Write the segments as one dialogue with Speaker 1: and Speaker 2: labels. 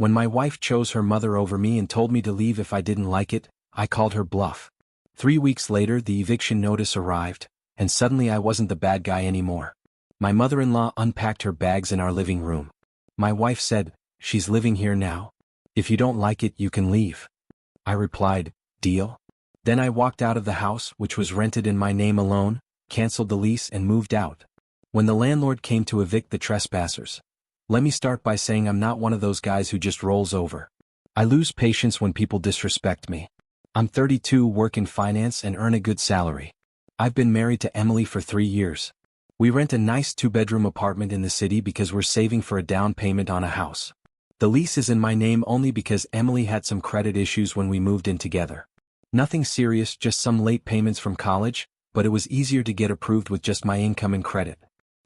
Speaker 1: When my wife chose her mother over me and told me to leave if I didn't like it, I called her bluff. 3 weeks later the eviction notice arrived, and suddenly I wasn't the bad guy anymore. My mother-in-law unpacked her bags in our living room. My wife said, "She's living here now. If you don't like it you can leave." I replied, "Deal?" Then I walked out of the house, which was rented in my name alone, canceled the lease and moved out. When the landlord came to evict the trespassers, let me start by saying I'm not one of those guys who just rolls over. I lose patience when people disrespect me. I'm 32, work in finance and earn a good salary. I've been married to Emily for 3 years. We rent a nice 2-bedroom apartment in the city because we're saving for a down payment on a house. The lease is in my name only because Emily had some credit issues when we moved in together. Nothing serious, just some late payments from college, but it was easier to get approved with just my income and credit.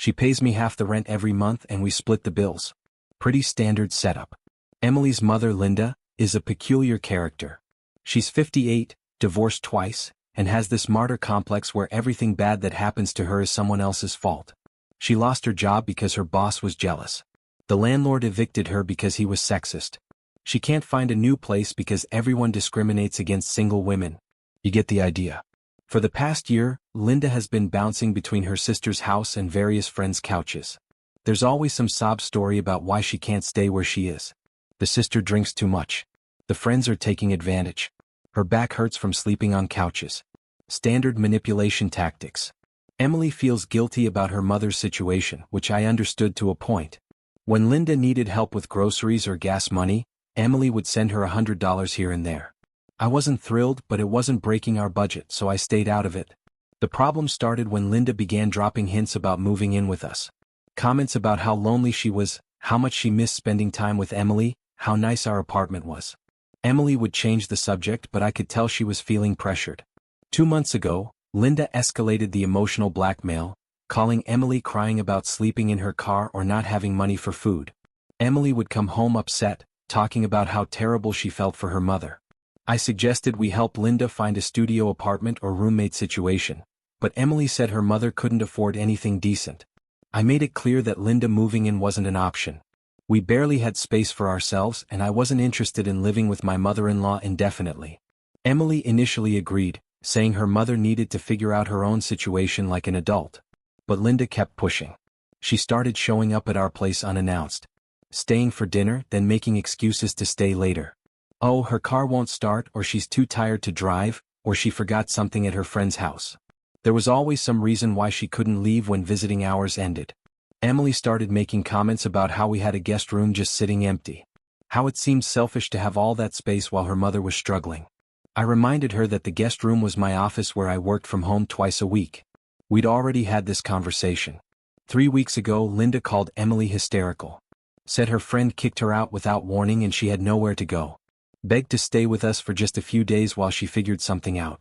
Speaker 1: She pays me half the rent every month and we split the bills. Pretty standard setup. Emily's mother, Linda, is a peculiar character. She's 58, divorced twice, and has this martyr complex where everything bad that happens to her is someone else's fault. She lost her job because her boss was jealous. The landlord evicted her because he was sexist. She can't find a new place because everyone discriminates against single women. You get the idea. For the past year, Linda has been bouncing between her sister's house and various friends' couches. There's always some sob story about why she can't stay where she is. The sister drinks too much. The friends are taking advantage. Her back hurts from sleeping on couches. Standard manipulation tactics. Emily feels guilty about her mother's situation, which I understood to a point. When Linda needed help with groceries or gas money, Emily would send her $100 here and there. I wasn't thrilled, but it wasn't breaking our budget, so I stayed out of it. The problem started when Linda began dropping hints about moving in with us. Comments about how lonely she was, how much she missed spending time with Emily, how nice our apartment was. Emily would change the subject, but I could tell she was feeling pressured. 2 months ago, Linda escalated the emotional blackmail, calling Emily crying about sleeping in her car or not having money for food. Emily would come home upset, talking about how terrible she felt for her mother. I suggested we help Linda find a studio apartment or roommate situation, but Emily said her mother couldn't afford anything decent. I made it clear that Linda moving in wasn't an option. We barely had space for ourselves and I wasn't interested in living with my mother-in-law indefinitely. Emily initially agreed, saying her mother needed to figure out her own situation like an adult. But Linda kept pushing. She started showing up at our place unannounced. Staying for dinner, then making excuses to stay later. Oh, her car won't start, or she's too tired to drive, or she forgot something at her friend's house. There was always some reason why she couldn't leave when visiting hours ended. Emily started making comments about how we had a guest room just sitting empty. How it seemed selfish to have all that space while her mother was struggling. I reminded her that the guest room was my office where I worked from home twice a week. We'd already had this conversation. 3 weeks ago, Linda called Emily hysterical. Said her friend kicked her out without warning and she had nowhere to go. Begged to stay with us for just a few days while she figured something out.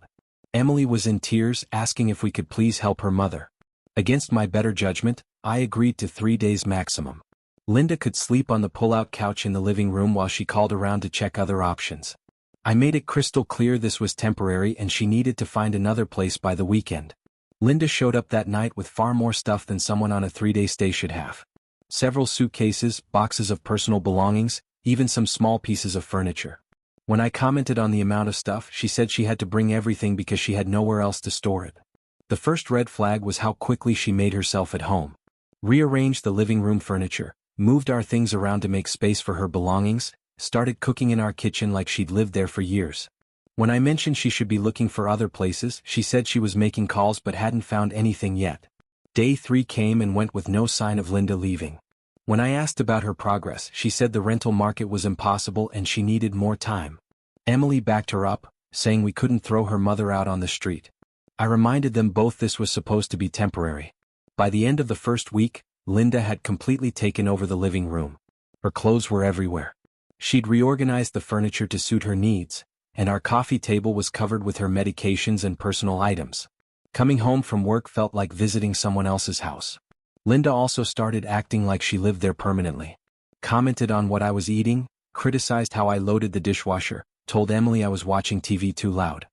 Speaker 1: Emily was in tears, asking if we could please help her mother. Against my better judgment, I agreed to 3 days maximum. Linda could sleep on the pull-out couch in the living room while she called around to check other options. I made it crystal clear this was temporary and she needed to find another place by the weekend. Linda showed up that night with far more stuff than someone on a 3-day stay should have. Several suitcases, boxes of personal belongings, even some small pieces of furniture. When I commented on the amount of stuff, she said she had to bring everything because she had nowhere else to store it. The first red flag was how quickly she made herself at home. Rearranged the living room furniture, moved our things around to make space for her belongings, started cooking in our kitchen like she'd lived there for years. When I mentioned she should be looking for other places, she said she was making calls but hadn't found anything yet. Day 3 came and went with no sign of Linda leaving. When I asked about her progress, she said the rental market was impossible and she needed more time. Emily backed her up, saying we couldn't throw her mother out on the street. I reminded them both this was supposed to be temporary. By the end of the first week, Linda had completely taken over the living room. Her clothes were everywhere. She'd reorganized the furniture to suit her needs, and our coffee table was covered with her medications and personal items. Coming home from work felt like visiting someone else's house. Linda also started acting like she lived there permanently. Commented on what I was eating, criticized how I loaded the dishwasher, told Emily I was watching TV too loud.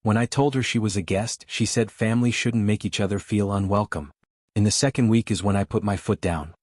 Speaker 1: When I told her she was a guest, she said family shouldn't make each other feel unwelcome. In the second week is when I put my foot down.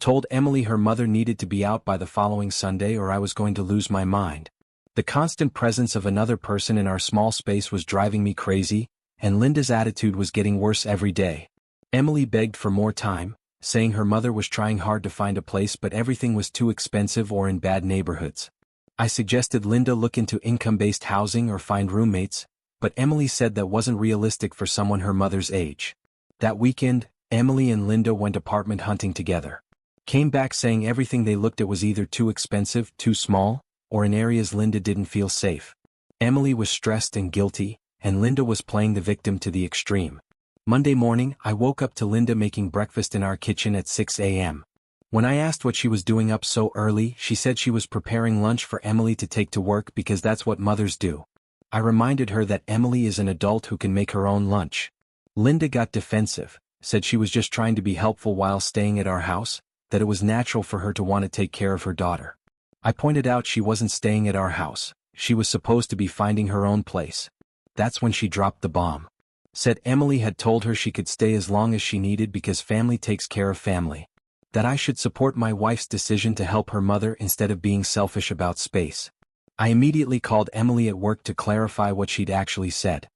Speaker 1: Told Emily her mother needed to be out by the following Sunday or I was going to lose my mind. The constant presence of another person in our small space was driving me crazy, and Linda's attitude was getting worse every day. Emily begged for more time, saying her mother was trying hard to find a place but everything was too expensive or in bad neighborhoods. I suggested Linda look into income-based housing or find roommates, but Emily said that wasn't realistic for someone her mother's age. That weekend, Emily and Linda went apartment hunting together. Came back saying everything they looked at was either too expensive, too small, or in areas Linda didn't feel safe. Emily was stressed and guilty, and Linda was playing the victim to the extreme. Monday morning, I woke up to Linda making breakfast in our kitchen at 6 a.m. When I asked what she was doing up so early, she said she was preparing lunch for Emily to take to work because that's what mothers do. I reminded her that Emily is an adult who can make her own lunch. Linda got defensive, said she was just trying to be helpful while staying at our house, that it was natural for her to want to take care of her daughter. I pointed out she wasn't staying at our house, she was supposed to be finding her own place. That's when she dropped the bomb. Said Emily had told her she could stay as long as she needed because family takes care of family. That I should support my wife's decision to help her mother instead of being selfish about space. I immediately called Emily at work to clarify what she'd actually said.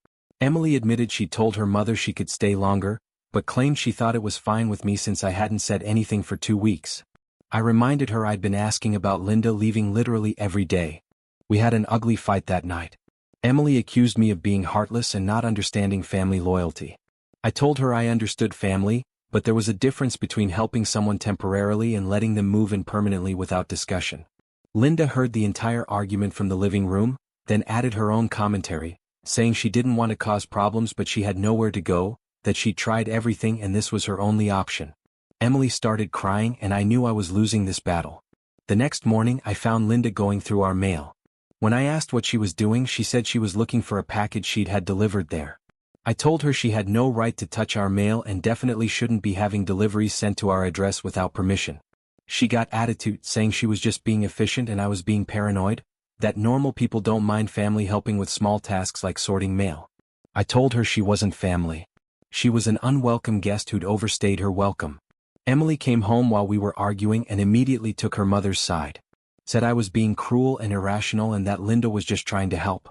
Speaker 1: Emily admitted she'd told her mother she could stay longer, but claimed she thought it was fine with me since I hadn't said anything for 2 weeks. I reminded her I'd been asking about Linda leaving literally every day. We had an ugly fight that night. Emily accused me of being heartless and not understanding family loyalty. I told her I understood family, but there was a difference between helping someone temporarily and letting them move in permanently without discussion. Linda heard the entire argument from the living room, then added her own commentary, saying she didn't want to cause problems but she had nowhere to go, that she'd tried everything and this was her only option. Emily started crying and I knew I was losing this battle. The next morning I found Linda going through our mail. When I asked what she was doing, she said she was looking for a package she'd had delivered there. I told her she had no right to touch our mail and definitely shouldn't be having deliveries sent to our address without permission. She got attitude, saying she was just being efficient and I was being paranoid, that normal people don't mind family helping with small tasks like sorting mail. I told her she wasn't family. She was an unwelcome guest who'd overstayed her welcome. Emily came home while we were arguing and immediately took her mother's side. Said I was being cruel and irrational and that Linda was just trying to help.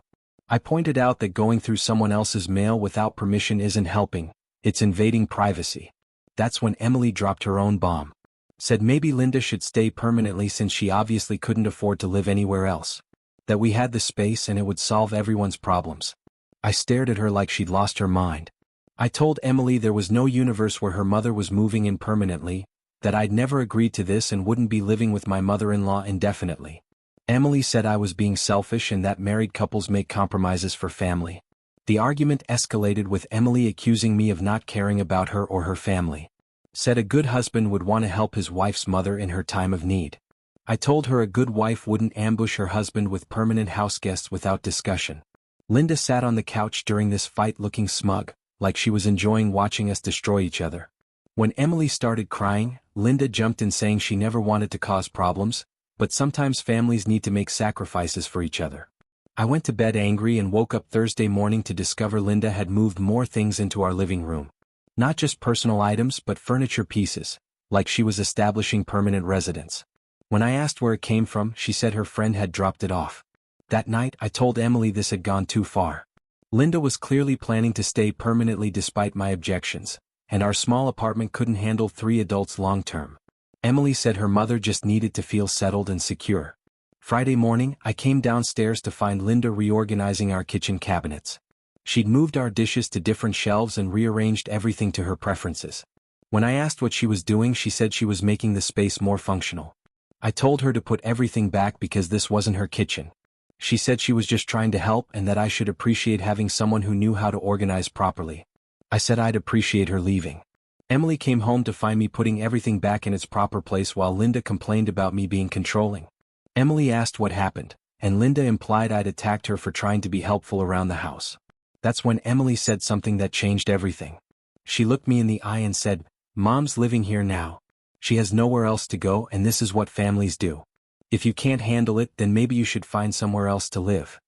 Speaker 1: I pointed out that going through someone else's mail without permission isn't helping, it's invading privacy. That's when Emily dropped her own bomb. Said maybe Linda should stay permanently since she obviously couldn't afford to live anywhere else. That we had the space and it would solve everyone's problems. I stared at her like she'd lost her mind. I told Emily there was no universe where her mother was moving in permanently, that I'd never agreed to this and wouldn't be living with my mother-in-law indefinitely. Emily said I was being selfish and that married couples make compromises for family. The argument escalated with Emily accusing me of not caring about her or her family. Said a good husband would want to help his wife's mother in her time of need. I told her a good wife wouldn't ambush her husband with permanent house guests without discussion. Linda sat on the couch during this fight looking smug, like she was enjoying watching us destroy each other. When Emily started crying, Linda jumped in saying she never wanted to cause problems, but sometimes families need to make sacrifices for each other. I went to bed angry and woke up Thursday morning to discover Linda had moved more things into our living room. Not just personal items but furniture pieces, like she was establishing permanent residence. When I asked where it came from, she said her friend had dropped it off. That night I told Emily this had gone too far. Linda was clearly planning to stay permanently despite my objections, and our small apartment couldn't handle 3 adults long term. Emily said her mother just needed to feel settled and secure. Friday morning, I came downstairs to find Linda reorganizing our kitchen cabinets. She'd moved our dishes to different shelves and rearranged everything to her preferences. When I asked what she was doing, she said she was making the space more functional. I told her to put everything back because this wasn't her kitchen. She said she was just trying to help and that I should appreciate having someone who knew how to organize properly. I said I'd appreciate her leaving. Emily came home to find me putting everything back in its proper place while Linda complained about me being controlling. Emily asked what happened, and Linda implied I'd attacked her for trying to be helpful around the house. That's when Emily said something that changed everything. She looked me in the eye and said, "Mom's living here now. She has nowhere else to go and this is what families do. If you can't handle it, then maybe you should find somewhere else to live."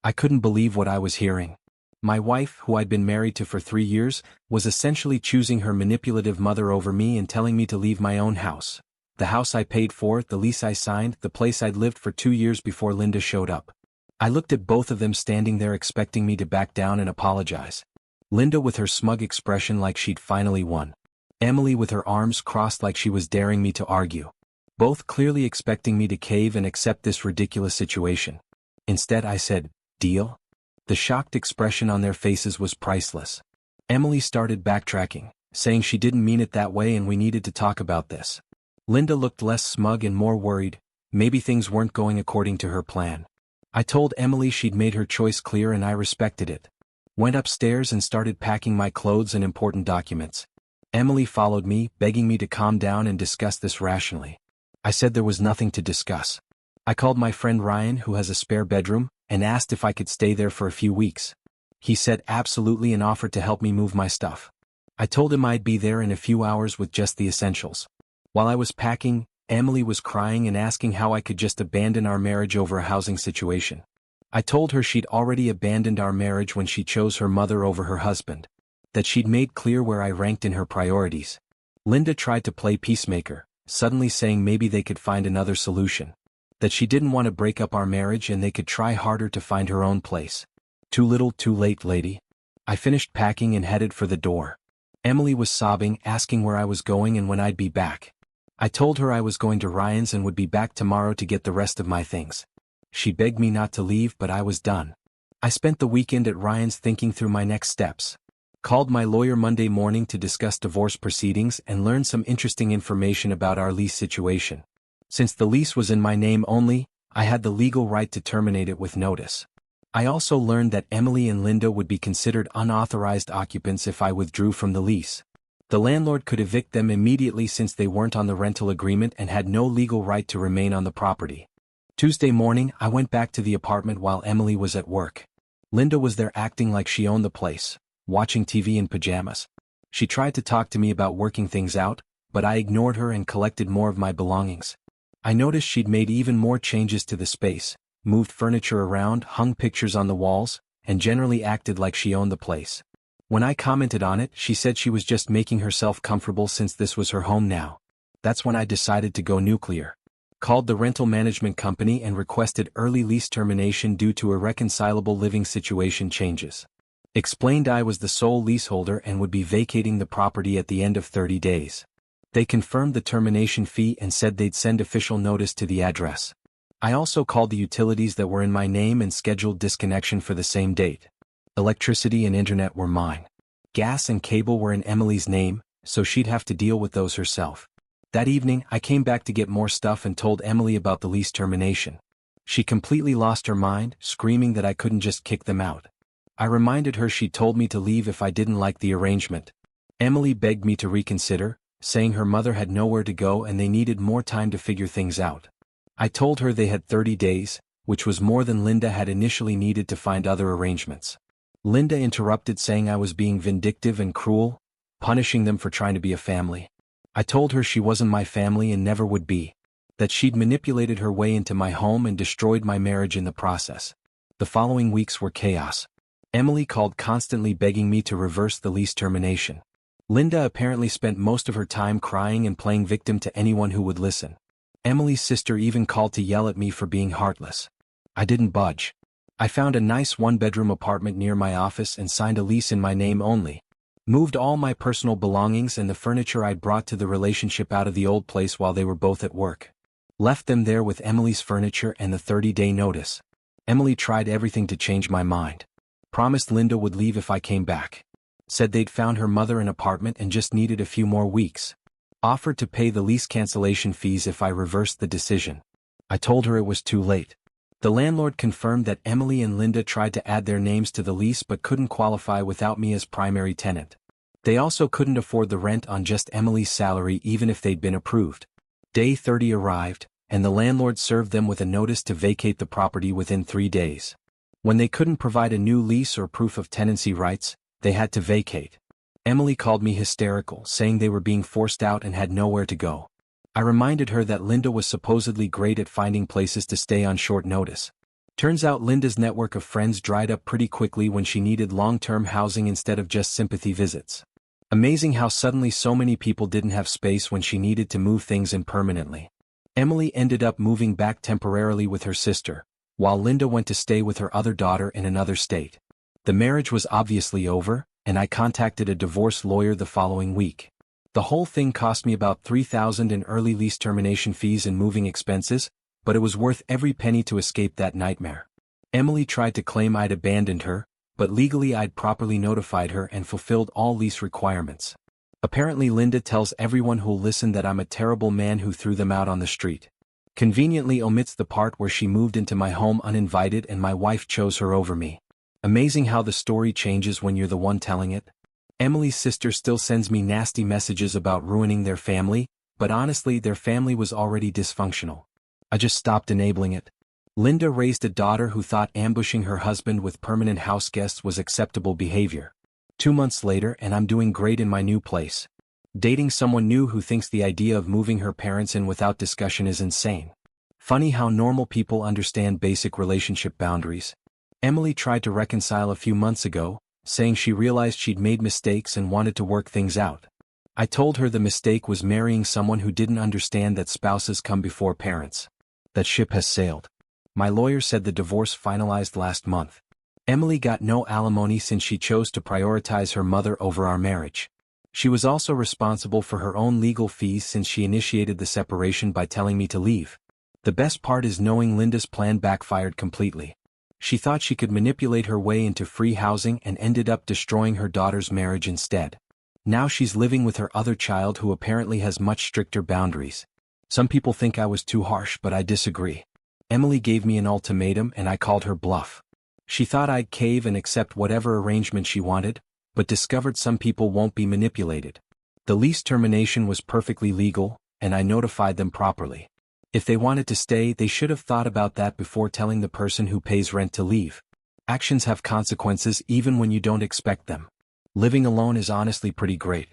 Speaker 1: I couldn't believe what I was hearing. My wife, who I'd been married to for 3 years, was essentially choosing her manipulative mother over me and telling me to leave my own house, The house I paid for, the lease I signed, the place I'd lived for 2 years before Linda showed up. I looked at both of them standing there expecting me to back down and apologize. Linda with her smug expression like she'd finally won. Emily with her arms crossed like she was daring me to argue. Both clearly expecting me to cave and accept this ridiculous situation. Instead I said, "Deal?" The shocked expression on their faces was priceless. Emily started backtracking, saying she didn't mean it that way and we needed to talk about this. Linda looked less smug and more worried, maybe things weren't going according to her plan. I told Emily she'd made her choice clear and I respected it. Went upstairs and started packing my clothes and important documents. Emily followed me, begging me to calm down and discuss this rationally. I said there was nothing to discuss. I called my friend Ryan, who has a spare bedroom, and asked if I could stay there for a few weeks. He said absolutely and offered to help me move my stuff. I told him I'd be there in a few hours with just the essentials. While I was packing, Emily was crying and asking how I could just abandon our marriage over a housing situation. I told her she'd already abandoned our marriage when she chose her mother over her husband. That she'd made clear where I ranked in her priorities. Linda tried to play peacemaker, suddenly saying maybe they could find another solution. That she didn't want to break up our marriage and they could try harder to find her own place. Too little, too late, lady. I finished packing and headed for the door. Emily was sobbing, asking where I was going and when I'd be back. I told her I was going to Ryan's and would be back tomorrow to get the rest of my things. She begged me not to leave, but I was done. I spent the weekend at Ryan's thinking through my next steps. Called my lawyer Monday morning to discuss divorce proceedings and learn some interesting information about our lease situation. Since the lease was in my name only, I had the legal right to terminate it with notice. I also learned that Emily and Linda would be considered unauthorized occupants if I withdrew from the lease. The landlord could evict them immediately since they weren't on the rental agreement and had no legal right to remain on the property. Tuesday morning, I went back to the apartment while Emily was at work. Linda was there acting like she owned the place, watching TV in pajamas. She tried to talk to me about working things out, but I ignored her and collected more of my belongings. I noticed she'd made even more changes to the space, moved furniture around, hung pictures on the walls, and generally acted like she owned the place. When I commented on it, she said she was just making herself comfortable since this was her home now. That's when I decided to go nuclear. Called the rental management company and requested early lease termination due to irreconcilable living situation changes. Explained I was the sole leaseholder and would be vacating the property at the end of 30 days. They confirmed the termination fee and said they'd send official notice to the address. I also called the utilities that were in my name and scheduled disconnection for the same date. Electricity and internet were mine. Gas and cable were in Emily's name, so she'd have to deal with those herself. That evening, I came back to get more stuff and told Emily about the lease termination. She completely lost her mind, screaming that I couldn't just kick them out. I reminded her she'd told me to leave if I didn't like the arrangement. Emily begged me to reconsider, saying her mother had nowhere to go and they needed more time to figure things out. I told her they had 30 days, which was more than Linda had initially needed to find other arrangements. Linda interrupted saying I was being vindictive and cruel, punishing them for trying to be a family. I told her she wasn't my family and never would be. That she'd manipulated her way into my home and destroyed my marriage in the process. The following weeks were chaos. Emily called constantly begging me to reverse the lease termination. Linda apparently spent most of her time crying and playing victim to anyone who would listen. Emily's sister even called to yell at me for being heartless. I didn't budge. I found a nice one-bedroom apartment near my office and signed a lease in my name only. Moved all my personal belongings and the furniture I'd brought to the relationship out of the old place while they were both at work. Left them there with Emily's furniture and the 30-day notice. Emily tried everything to change my mind. Promised Linda would leave if I came back. Said they'd found her mother an apartment and just needed a few more weeks. Offered to pay the lease cancellation fees if I reversed the decision. I told her it was too late. The landlord confirmed that Emily and Linda tried to add their names to the lease but couldn't qualify without me as primary tenant. They also couldn't afford the rent on just Emily's salary even if they'd been approved. Day 30 arrived, and the landlord served them with a notice to vacate the property within 3 days. When they couldn't provide a new lease or proof of tenancy rights, they had to vacate. Emily called me hysterical, saying they were being forced out and had nowhere to go. I reminded her that Linda was supposedly great at finding places to stay on short notice. Turns out Linda's network of friends dried up pretty quickly when she needed long-term housing instead of just sympathy visits. Amazing how suddenly so many people didn't have space when she needed to move things in permanently. Emily ended up moving back temporarily with her sister, while Linda went to stay with her other daughter in another state. The marriage was obviously over, and I contacted a divorce lawyer the following week. The whole thing cost me about $3,000 in early lease termination fees and moving expenses, but it was worth every penny to escape that nightmare. Emily tried to claim I'd abandoned her, but legally I'd properly notified her and fulfilled all lease requirements. Apparently Linda tells everyone who'll listen that I'm a terrible man who threw them out on the street. Conveniently omits the part where she moved into my home uninvited and my wife chose her over me. Amazing how the story changes when you're the one telling it. Emily's sister still sends me nasty messages about ruining their family, but honestly their family was already dysfunctional. I just stopped enabling it. Linda raised a daughter who thought ambushing her husband with permanent house guests was acceptable behavior. 2 months later and I'm doing great in my new place. Dating someone new who thinks the idea of moving her parents in without discussion is insane. Funny how normal people understand basic relationship boundaries. Emily tried to reconcile a few months ago, saying she realized she'd made mistakes and wanted to work things out. I told her the mistake was marrying someone who didn't understand that spouses come before parents. That ship has sailed. My lawyer said the divorce finalized last month. Emily got no alimony since she chose to prioritize her mother over our marriage. She was also responsible for her own legal fees since she initiated the separation by telling me to leave. The best part is knowing Linda's plan backfired completely. She thought she could manipulate her way into free housing and ended up destroying her daughter's marriage instead. Now she's living with her other child who apparently has much stricter boundaries. Some people think I was too harsh, but I disagree. Emily gave me an ultimatum and I called her bluff. She thought I'd cave and accept whatever arrangement she wanted, but discovered some people won't be manipulated. The lease termination was perfectly legal, and I notified them properly. If they wanted to stay, they should have thought about that before telling the person who pays rent to leave. Actions have consequences even when you don't expect them. Living alone is honestly pretty great.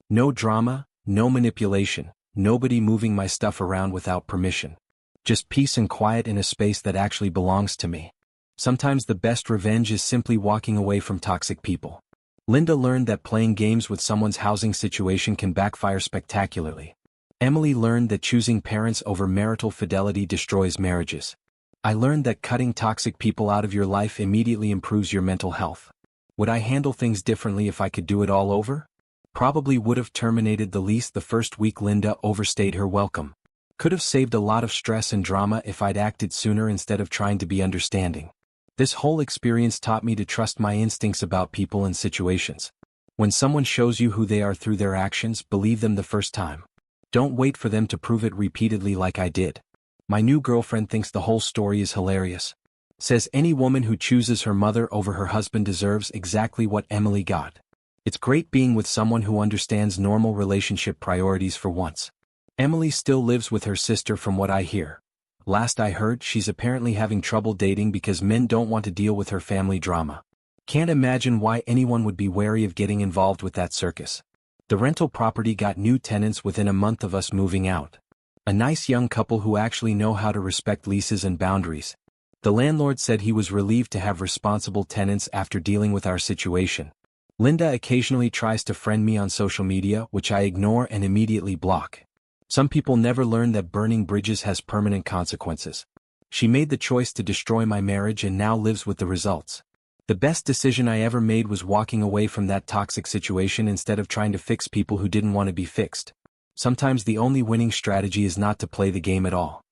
Speaker 1: No drama, no manipulation, nobody moving my stuff around without permission. Just peace and quiet in a space that actually belongs to me. Sometimes the best revenge is simply walking away from toxic people. Linda learned that playing games with someone's housing situation can backfire spectacularly. Emily learned that choosing parents over marital fidelity destroys marriages. I learned that cutting toxic people out of your life immediately improves your mental health. Would I handle things differently if I could do it all over? Probably would have terminated the lease the first week Linda overstayed her welcome. Could have saved a lot of stress and drama if I'd acted sooner instead of trying to be understanding. This whole experience taught me to trust my instincts about people and situations. When someone shows you who they are through their actions, believe them the first time. Don't wait for them to prove it repeatedly like I did. My new girlfriend thinks the whole story is hilarious. Says any woman who chooses her mother over her husband deserves exactly what Emily got. It's great being with someone who understands normal relationship priorities for once. Emily still lives with her sister from what I hear. Last I heard, she's apparently having trouble dating because men don't want to deal with her family drama. Can't imagine why anyone would be wary of getting involved with that circus. The rental property got new tenants within a month of us moving out. A nice young couple who actually know how to respect leases and boundaries. The landlord said he was relieved to have responsible tenants after dealing with our situation. Linda occasionally tries to friend me on social media, which I ignore and immediately block. Some people never learn that burning bridges has permanent consequences. She made the choice to destroy my marriage and now lives with the results. The best decision I ever made was walking away from that toxic situation instead of trying to fix people who didn't want to be fixed. Sometimes the only winning strategy is not to play the game at all.